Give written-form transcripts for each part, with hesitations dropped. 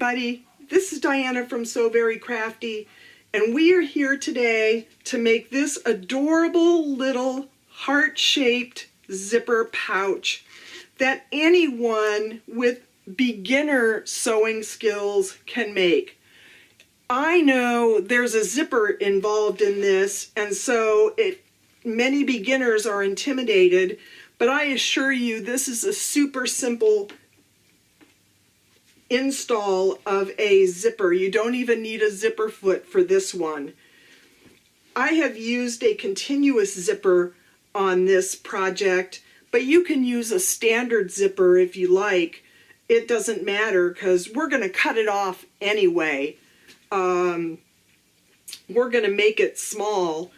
everybody, this is Diana from So Very Crafty, and we are here today to make this adorable little heart-shaped zipper pouch that anyone with beginner sewing skills can make. I know there's a zipper involved in this, and so many beginners are intimidated, but I assure you this is a super simple install of a zipper. You don't even need a zipper foot for this one. I have used a continuous zipper on this project, but you can use a standard zipper if you like. It doesn't matter because we're going to cut it off anyway. We're going to make it small,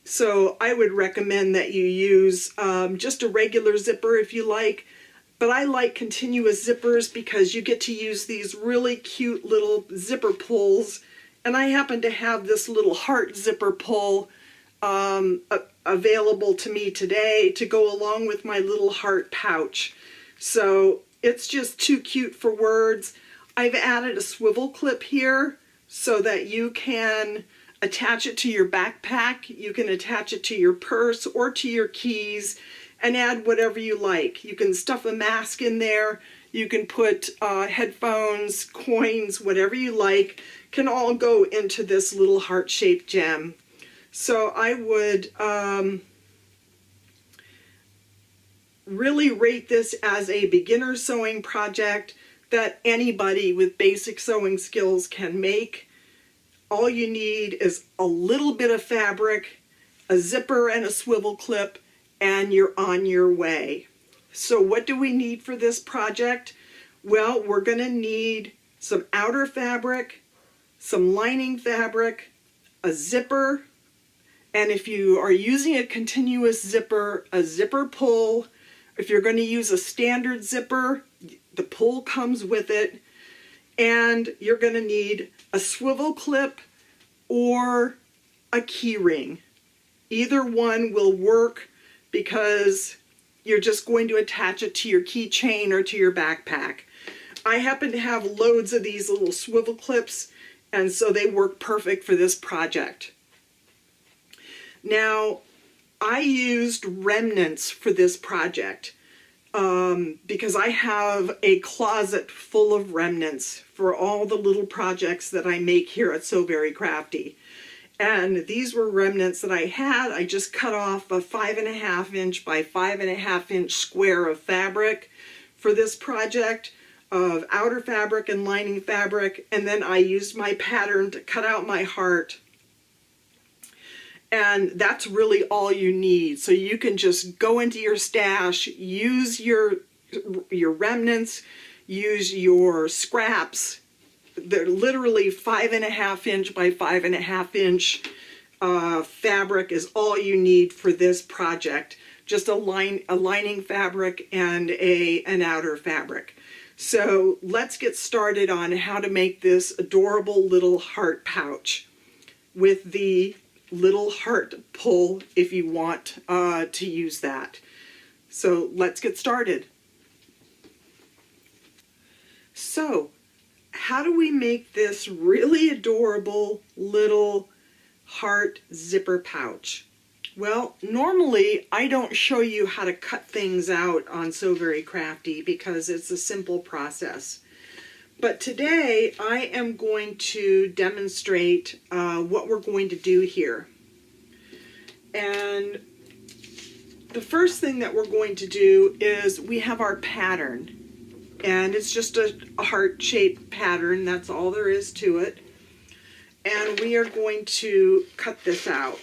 so I would recommend that you use just a regular zipper if you like. But I like continuous zippers because you get to use these really cute little zipper pulls. And I happen to have this little heart zipper pull available to me today to go along with my little heart pouch. So it's just too cute for words. I've added a swivel clip here so that you can attach it to your backpack. You can attach it to your purse or to your keys and add whatever you like. You can stuff a mask in there, you can put headphones, coins, whatever you like, can all go into this little heart-shaped gem. So I would really rate this as a beginner sewing project that anybody with basic sewing skills can make. All you need is a little bit of fabric, a zipper and a swivel clip, and you're on your way. So what do we need for this project? Well, we're going to need some outer fabric, some lining fabric, a zipper, and if you are using a continuous zipper, a zipper pull. If you're going to use a standard zipper, the pull comes with it, and you're going to need a swivel clip or a key ring. Either one will work, because you're just going to attach it to your keychain or to your backpack. I happen to have loads of these little swivel clips, and so they work perfect for this project. Now, I used remnants for this project because I have a closet full of remnants for all the little projects that I make here at So Very Crafty. And these were remnants that I had. I just cut off a 5.5 inch by 5.5 inch square of fabric for this project, of outer fabric and lining fabric, and then I used my pattern to cut out my heart. And that's really all you need. So you can just go into your stash, use your remnants, use your scraps. They're literally 5.5 inch by 5.5 inch fabric is all you need for this project. Just a lining fabric and an outer fabric. So let's get started on how to make this adorable little heart pouch with the little heart pull if you want to use that. So let's get started. So how do we make this really adorable little heart zipper pouch? Well, normally I don't show you how to cut things out on So Very Crafty because it's a simple process. But today I am going to demonstrate what we're going to do here. And the first thing that we're going to do is we have our pattern. And it's just a heart-shaped pattern, that's all there is to it. And we are going to cut this out.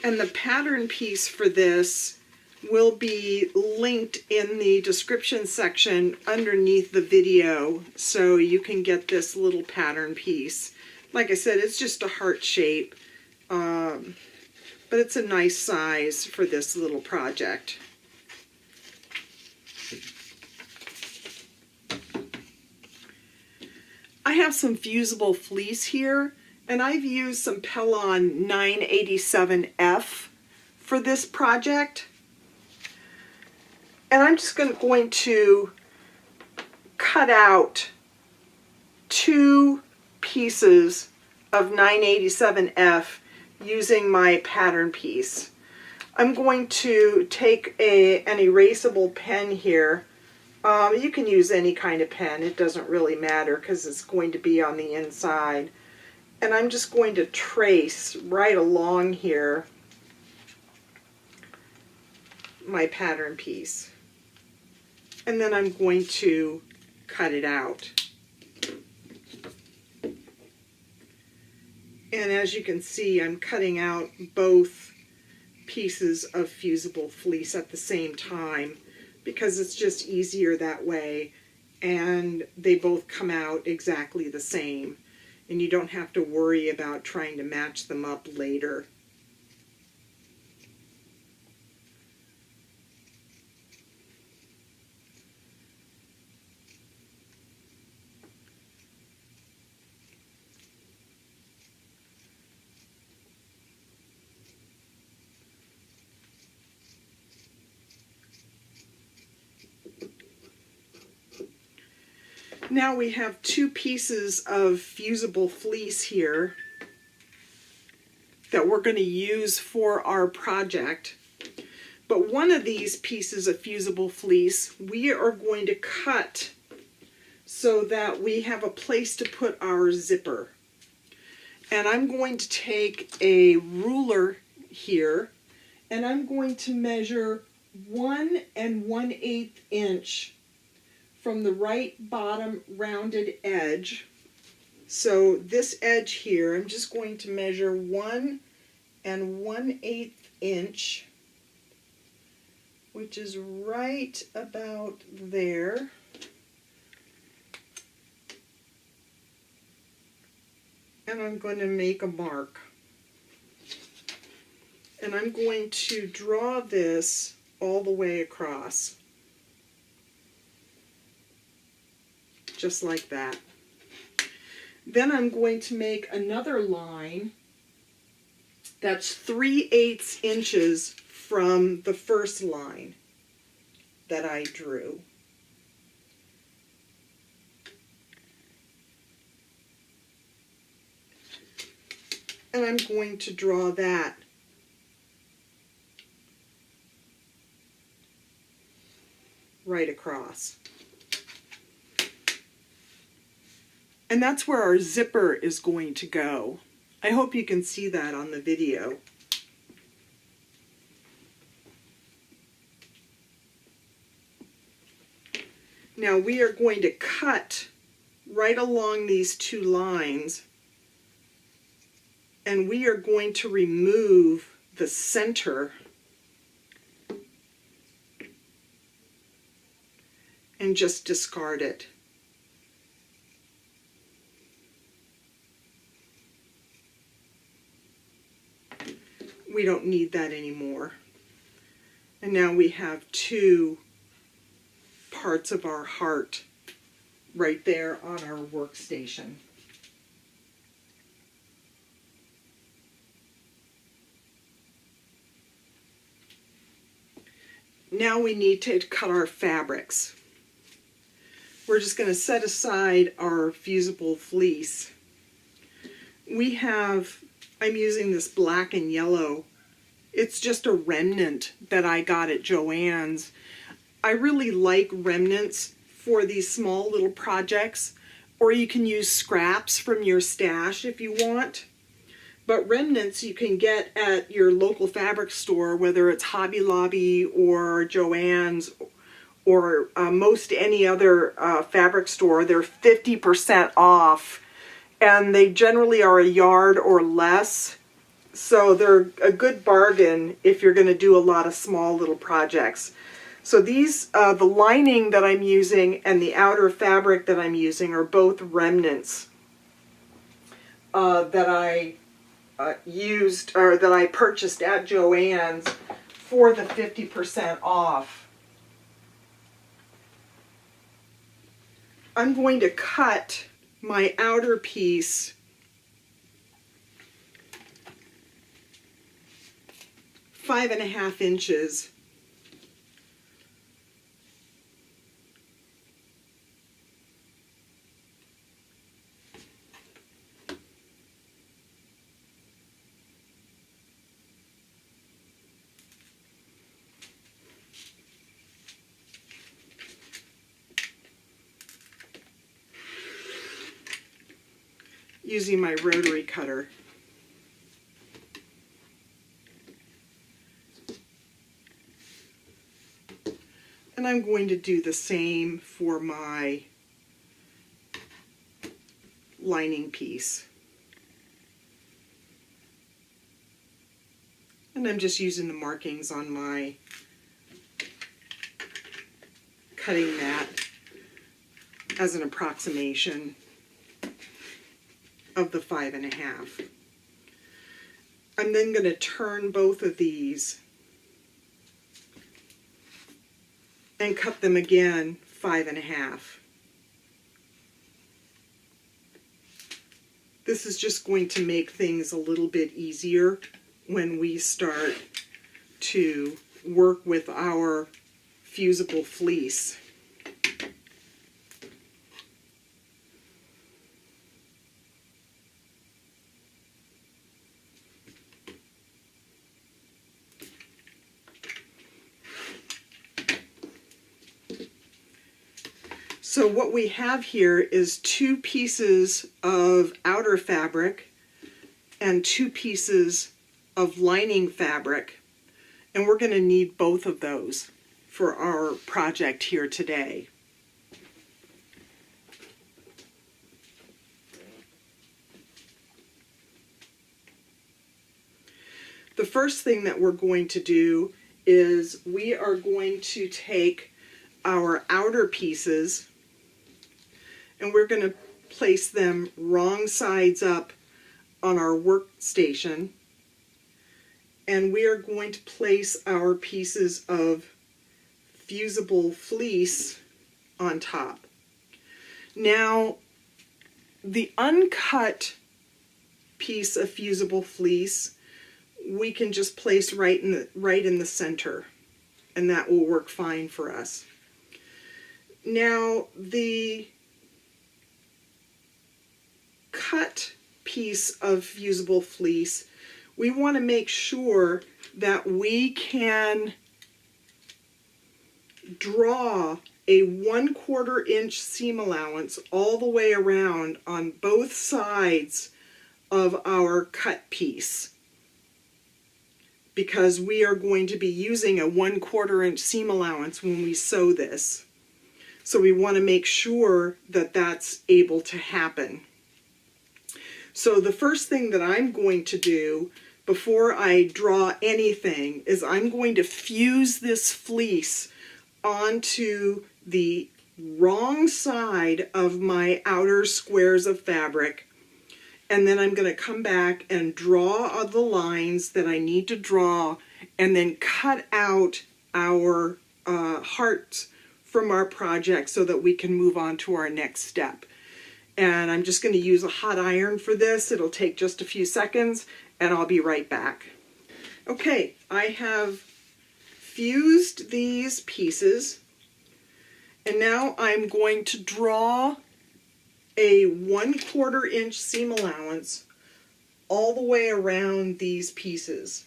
And the pattern piece for this will be linked in the description section underneath the video, so you can get this little pattern piece. Like I said, it's just a heart shape, but it's a nice size for this little project. I have some fusible fleece here, and I've used some Pellon 987F for this project. And I'm just going to cut out 2 pieces of 987F using my pattern piece. I'm going to take an erasable pen here. You can use any kind of pen, it doesn't really matter because it's going to be on the inside. And I'm just going to trace right along here my pattern piece. And then I'm going to cut it out. And as you can see, I'm cutting out both pieces of fusible fleece at the same time because it's just easier that way, and they both come out exactly the same, and you don't have to worry about trying to match them up later. Now we have 2 pieces of fusible fleece here that we're going to use for our project. But one of these pieces of fusible fleece we are going to cut so that we have a place to put our zipper. And I'm going to take a ruler here, and I'm going to measure 1 1/8 inch from the right bottom rounded edge. So this edge here, I'm just going to measure 1 1/8 inch, which is right about there. And I'm going to make a mark. And I'm going to draw this all the way across. Just like that. Then I'm going to make another line that's 3/8 inches from the first line that I drew. And I'm going to draw that right across. And that's where our zipper is going to go. I hope you can see that on the video. Now we are going to cut right along these 2 lines, and we are going to remove the center and just discard it. We don't need that anymore. And now we have 2 parts of our heart right there on our workstation. Now we need to cut our fabrics. We're just going to set aside our fusible fleece. I'm using this black and yellow. It's just a remnant that I got at Joann's. I really like remnants for these small little projects, or you can use scraps from your stash if you want. But remnants you can get at your local fabric store, whether it's Hobby Lobby or Joann's or most any other fabric store. They're 50% off, and they generally are a yard or less. So they're a good bargain if you're going to do a lot of small little projects. So these, the lining that I'm using and the outer fabric that I'm using are both remnants that I used, or that I purchased at Joann's for the 50% off. I'm going to cut my outer piece 5.5 inches using my rotary cutter. And I'm going to do the same for my lining piece. And I'm just using the markings on my cutting mat as an approximation of the 5.5. I'm then going to turn both of these and cut them again 5.5. This is just going to make things a little bit easier when we start to work with our fusible fleece. So what we have here is 2 pieces of outer fabric and 2 pieces of lining fabric, and we're going to need both of those for our project here today. The first thing that we're going to do is we are going to take our outer pieces and we're going to place them wrong sides up on our workstation, and we are going to place our pieces of fusible fleece on top. Now, the uncut piece of fusible fleece we can just place right in the center, and that will work fine for us. Now, the cut piece of fusible fleece, we want to make sure that we can draw a 1/4 inch seam allowance all the way around on both sides of our cut piece, because we are going to be using a 1/4 inch seam allowance when we sew this. So we want to make sure that that's able to happen. So the first thing that I'm going to do before I draw anything is I'm going to fuse this fleece onto the wrong side of my outer squares of fabric, and then I'm going to come back and draw the lines that I need to draw, and then cut out our hearts from our project so that we can move on to our next step. And I'm just going to use a hot iron for this. It'll take just a few seconds, and I'll be right back. Okay, I have fused these pieces, and now I'm going to draw a 1/4 inch seam allowance all the way around these pieces.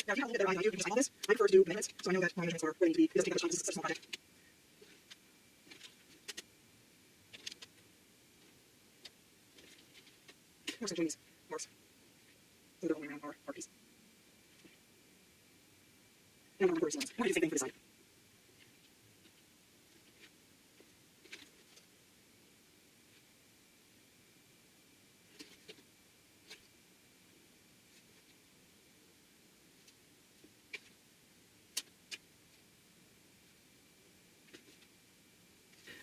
Now, if you have a little bit better idea, you can just eyeball this. I prefer to do minutes, so I know that my measurements are where they need to be. It doesn't take much time, this is such a small project. More centuries, more. So they're all the way around our piece. And I'm going to do the same thing for this side.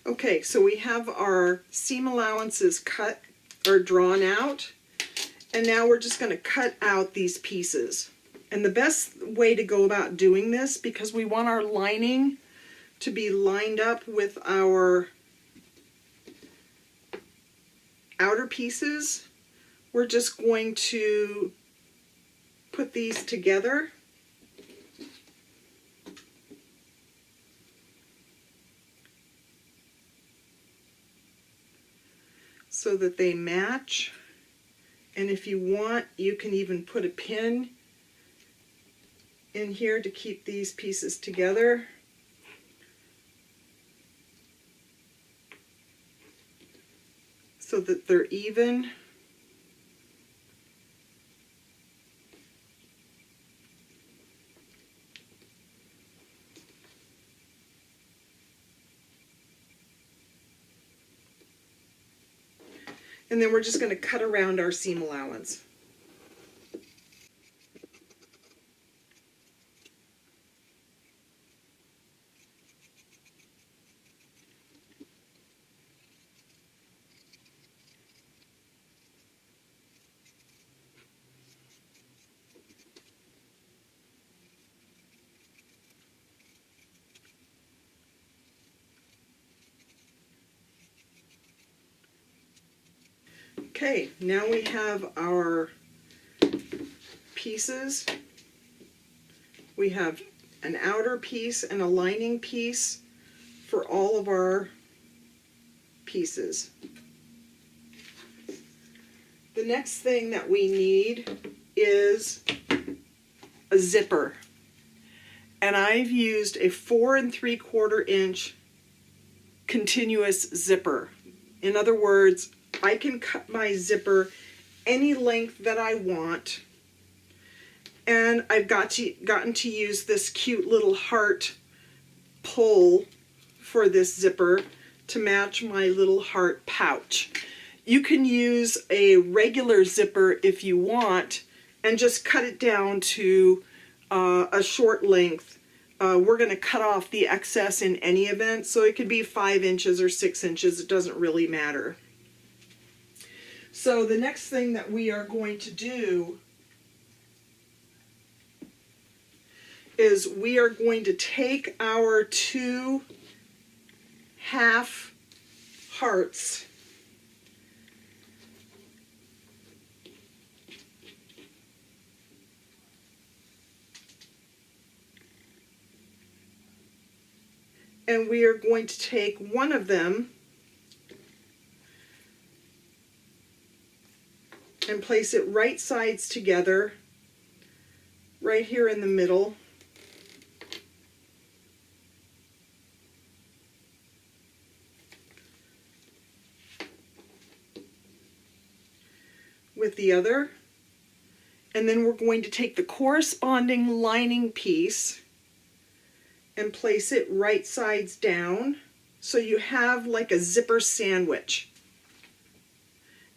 Okay, so we have our seam allowances cut or drawn out, and now we're just going to cut out these pieces. And the best way to go about doing this, because we want our lining to be lined up with our outer pieces, we're just going to put these together. So that they match. And if you want, you can even put a pin in here to keep these pieces together. So that they're even. And then we're just going to cut around our seam allowance. Okay, now we have our pieces. We have an outer piece and a lining piece for all of our pieces. The next thing that we need is a zipper. And I've used a 4 3/4 inch continuous zipper. In other words, I can cut my zipper any length that I want. And I've gotten to use this cute little heart pull for this zipper to match my little heart pouch. You can use a regular zipper if you want and just cut it down to a short length. We're going to cut off the excess in any event, so it could be 5 inches or 6 inches. It doesn't really matter. So the next thing that we are going to do is we are going to take our 2 half hearts and we are going to take one of them and place it right sides together, right here in the middle. With the other. And then we're going to take the corresponding lining piece and place it right sides down, so you have like a zipper sandwich.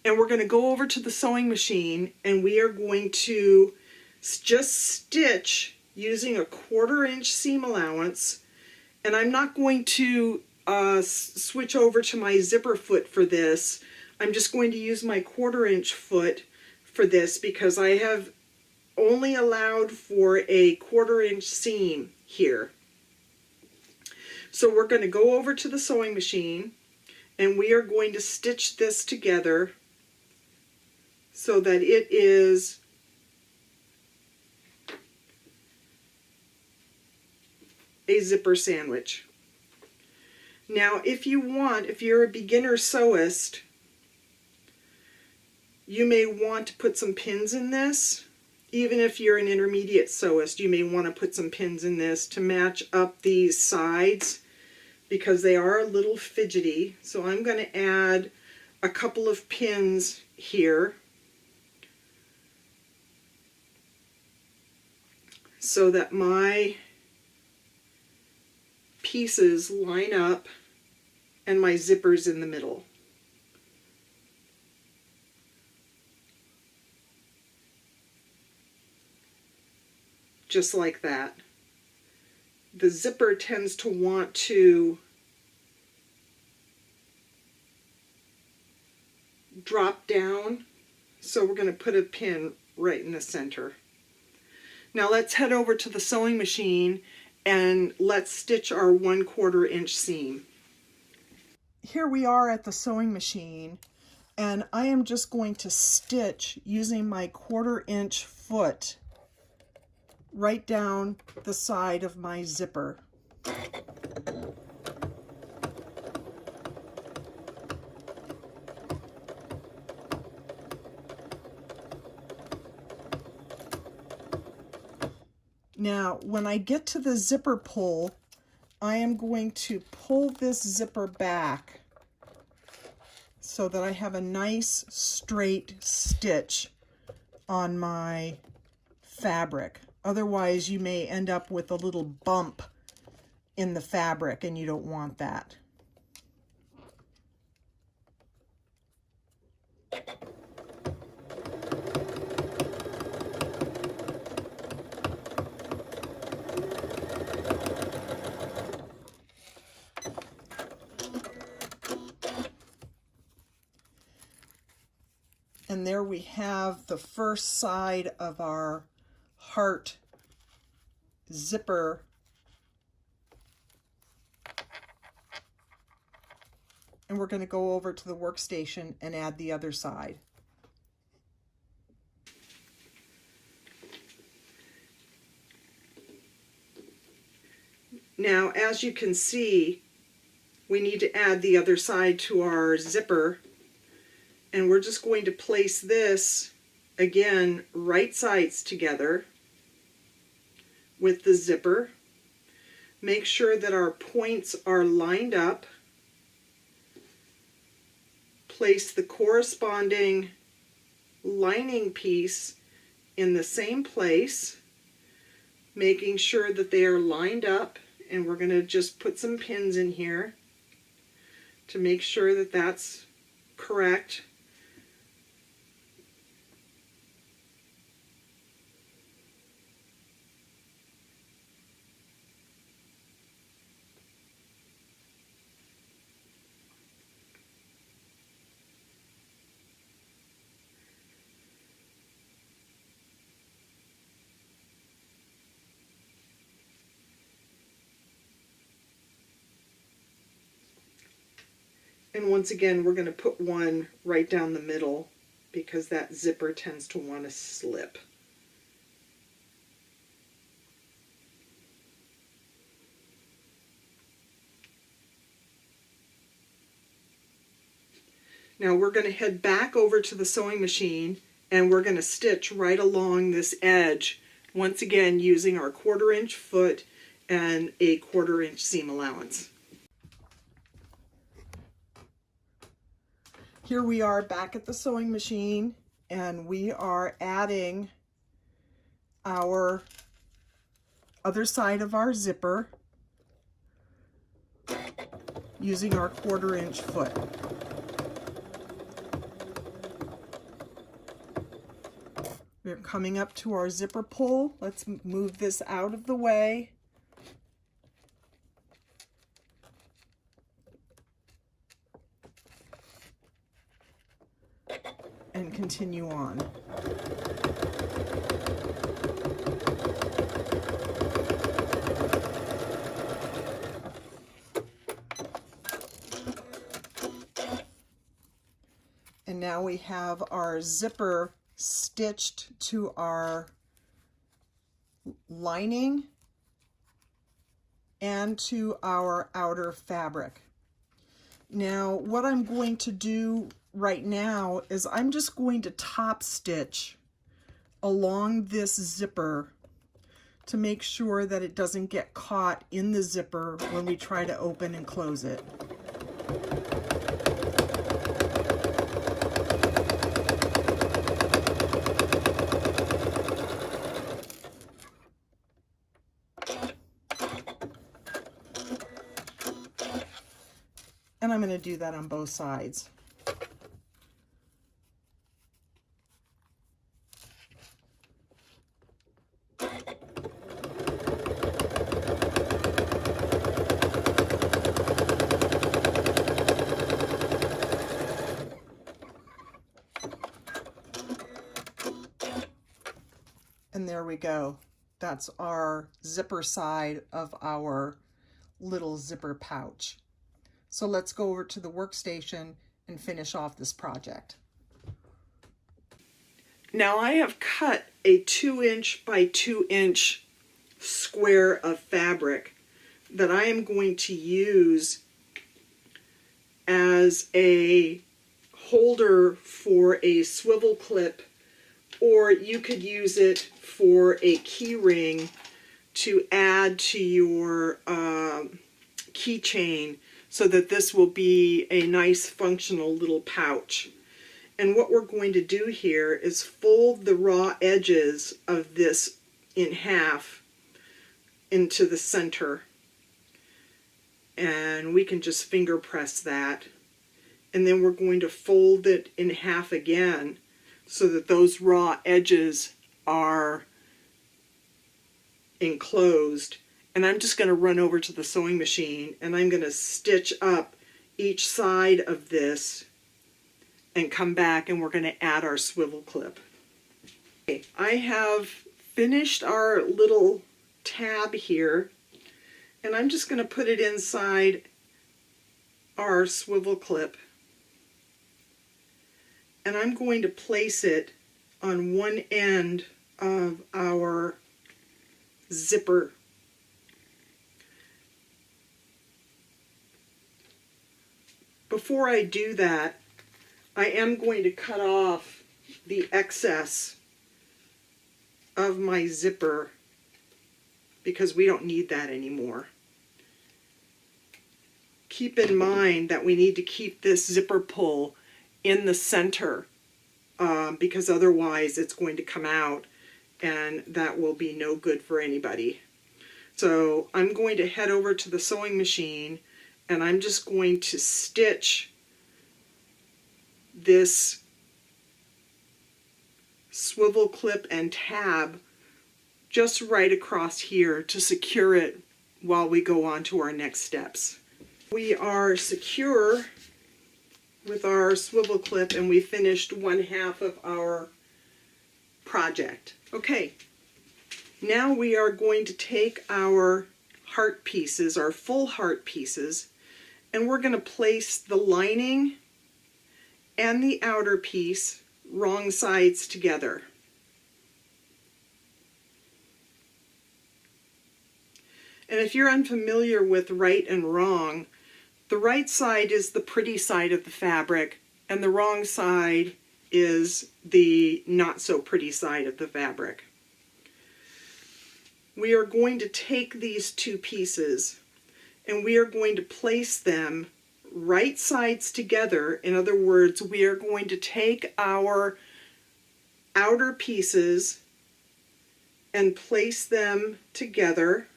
And we're going to go over to the sewing machine and we are going to just stitch using a 1/4 inch seam allowance. And I'm not going to switch over to my zipper foot for this. I'm just going to use my 1/4 inch foot for this because I have only allowed for a 1/4 inch seam here. So we're going to go over to the sewing machine and we are going to stitch this together so that it is a zipper sandwich. Now, if you want, if you're a beginner sewist, you may want to put some pins in this. Even if you're an intermediate sewist, you may want to put some pins in this to match up these sides because they are a little fidgety. So I'm going to add a couple of pins here so that my pieces line up and my zipper's in the middle. Just like that. The zipper tends to want to drop down, so we're going to put a pin right in the center. Now let's head over to the sewing machine and let's stitch our 1/4 inch seam. Here we are at the sewing machine, and I am just going to stitch using my 1/4 inch foot right down the side of my zipper. Now, when I get to the zipper pull, I am going to pull this zipper back so that I have a nice straight stitch on my fabric. Otherwise, you may end up with a little bump in the fabric, and you don't want that. And there we have the first side of our heart zipper. And we're going to go over to the workstation and add the other side. Now, as you can see, we need to add the other side to our zipper. And we're just going to place this, again, right sides together with the zipper. Make sure that our points are lined up. Place the corresponding lining piece in the same place, making sure that they are lined up. And we're going to just put some pins in here to make sure that that's correct. And once again, we're going to put one right down the middle because that zipper tends to want to slip. Now we're going to head back over to the sewing machine and we're going to stitch right along this edge, once again using our 1/4 inch foot and a 1/4 inch seam allowance. Here we are back at the sewing machine, and we are adding our other side of our zipper using our 1/4 inch foot. We're coming up to our zipper pull. Let's move this out of the way. And continue on. And now we have our zipper stitched to our lining and to our outer fabric. Now, what I'm going to do right now is I'm just going to top stitch along this zipper to make sure that it doesn't get caught in the zipper when we try to open and close it. And I'm going to do that on both sides. And there we go. That's our zipper side of our little zipper pouch. So let's go over to the workstation and finish off this project. Now I have cut a 2" by 2" square of fabric that I am going to use as a holder for a swivel clip, or you could use it for a key ring to add to your keychain, so that this will be a nice functional little pouch. And what we're going to do here is fold the raw edges of this in half into the center. And we can just finger press that. And then we're going to fold it in half again so that those raw edges are enclosed. And I'm just going to run over to the sewing machine and I'm going to stitch up each side of this and come back, and we're going to add our swivel clip. Okay, I have finished our little tab here, and I'm just going to put it inside our swivel clip, and I'm going to place it on one end of our zipper. Before I do that, I am going to cut off the excess of my zipper because we don't need that anymore. Keep in mind that we need to keep this zipper pull in the center because otherwise it's going to come out and that will be no good for anybody. So I'm going to head over to the sewing machine and I'm just going to stitch this swivel clip and tab just right across here to secure it while we go on to our next steps. We are secure with our swivel clip and we finished one half of our project. Okay, now we are going to take our heart pieces, our full heart pieces, and we're going to place the lining and the outer piece wrong sides together. And if you're unfamiliar with right and wrong, the right side is the pretty side of the fabric and the wrong side is the not so pretty side of the fabric. We are going to take these two pieces and we are going to place them right sides together. In other words, we are going to take our outer pieces and place them together.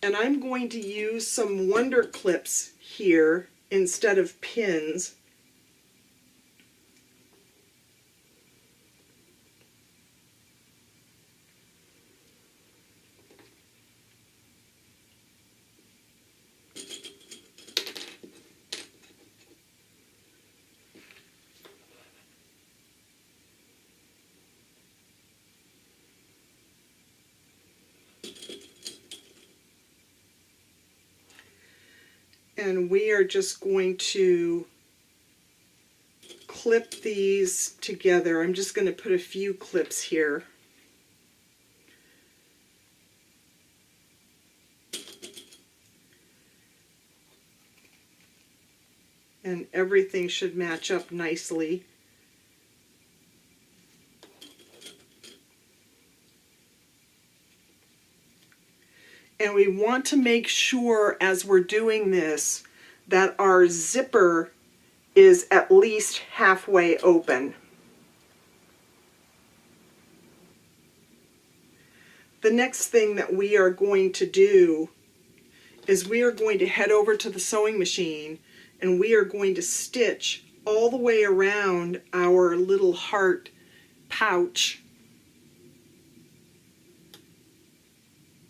And I'm going to use some wonder clips here instead of pins. And we are just going to clip these together. I'm just going to put a few clips here. And everything should match up nicely. And we want to make sure as we're doing this that our zipper is at least halfway open. The next thing that we are going to do is we are going to head over to the sewing machine and we are going to stitch all the way around our little heart pouch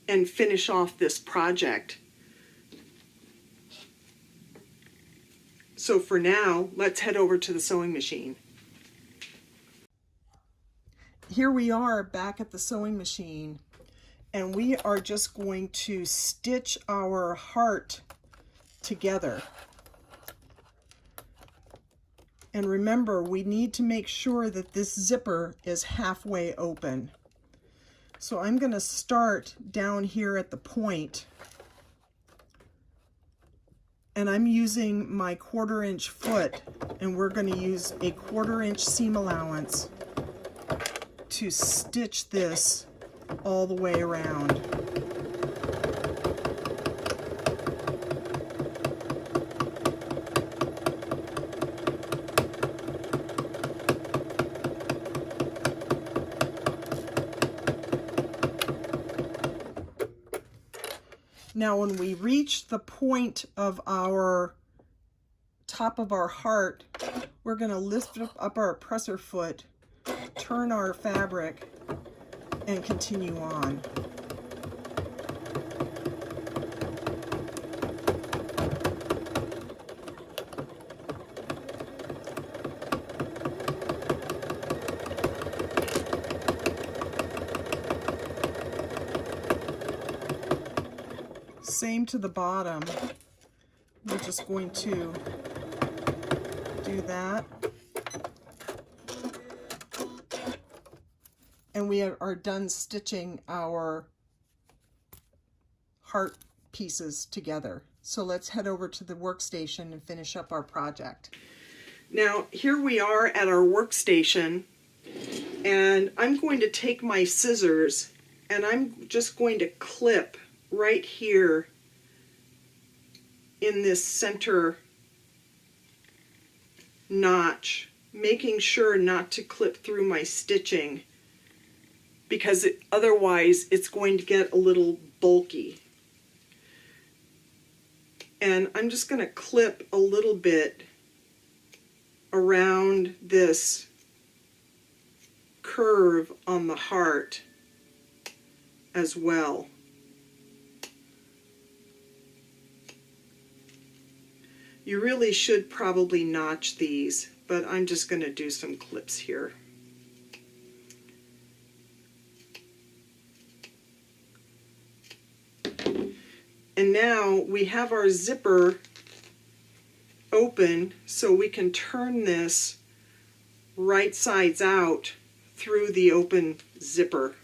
and finish off this project. So for now, let's head over to the sewing machine. here we are back at the sewing machine, and we are just going to stitch our heart together. And remember, we need to make sure that this zipper is halfway open. So I'm going to start down here at the point, and I'm using my 1/4 inch foot, and we're going to use a 1/4 inch seam allowance to stitch this all the way around. Now when we reach the point of our top of our heart, we're going to lift up our presser foot, turn our fabric, and continue on. Same to the bottom. We're just going to do that. And we are done stitching our heart pieces together. So let's head over to the workstation and finish up our project. Now here we are at our workstation, and I'm going to take my scissors and I'm just going to clip right here in this center notch, making sure not to clip through my stitching, because otherwise it's going to get a little bulky. And I'm just going to clip a little bit around this curve on the heart as well. You really should probably notch these, but I'm just going to do some clips here. And now we have our zipper open, so we can turn this right sides out through the open zipper.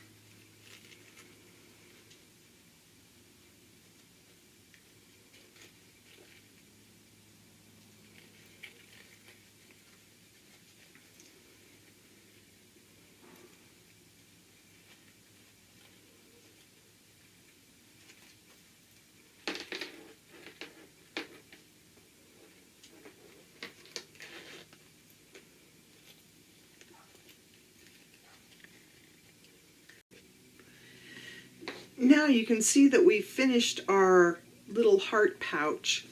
Now you can see that we finished our little heart pouch,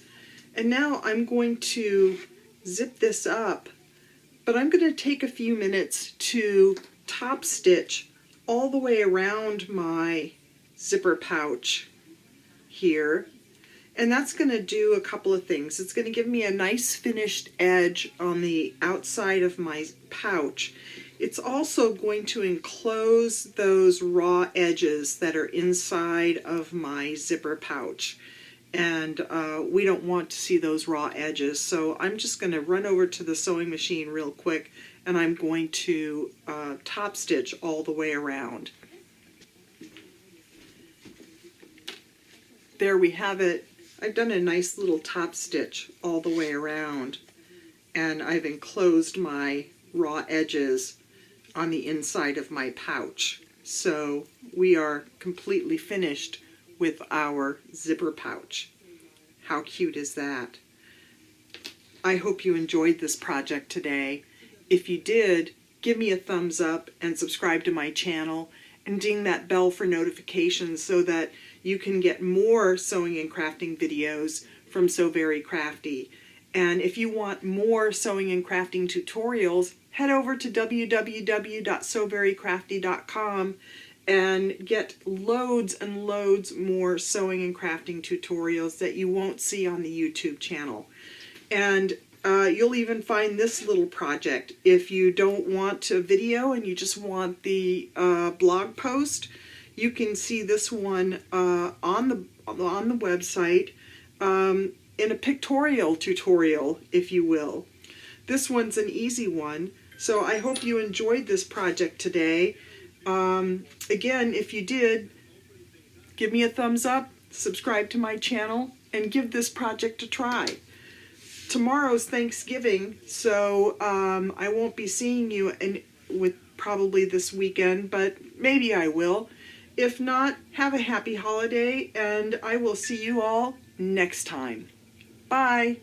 and now I'm going to zip this up, but I'm going to take a few minutes to top stitch all the way around my zipper pouch here, and that's going to do a couple of things. It's going to give me a nice finished edge on the outside of my pouch. It's also going to enclose those raw edges that are inside of my zipper pouch, and we don't want to see those raw edges. So I'm just going to run over to the sewing machine real quick, and I'm going to top stitch all the way around. There we have it. I've done a nice little top stitch all the way around, and I've enclosed my raw edges on the inside of my pouch. So we are completely finished with our zipper pouch. How cute is that? I hope you enjoyed this project today. If you did, give me a thumbs up and subscribe to my channel, and ding that bell for notifications so that you can get more sewing and crafting videos from So Very Crafty. And if you want more sewing and crafting tutorials, head over to www.soverycrafty.com and get loads and loads more sewing and crafting tutorials that you won't see on the YouTube channel. And You'll even find this little project. If you don't want a video and you just want the blog post, you can see this one on the website in a pictorial tutorial, if you will. This one's an easy one, so I hope you enjoyed this project today. Again, if you did, give me a thumbs up, subscribe to my channel, and give this project a try. Tomorrow's Thanksgiving, so I won't be seeing you with probably this weekend, but maybe I will. If not, have a happy holiday, and I will see you all next time. Bye.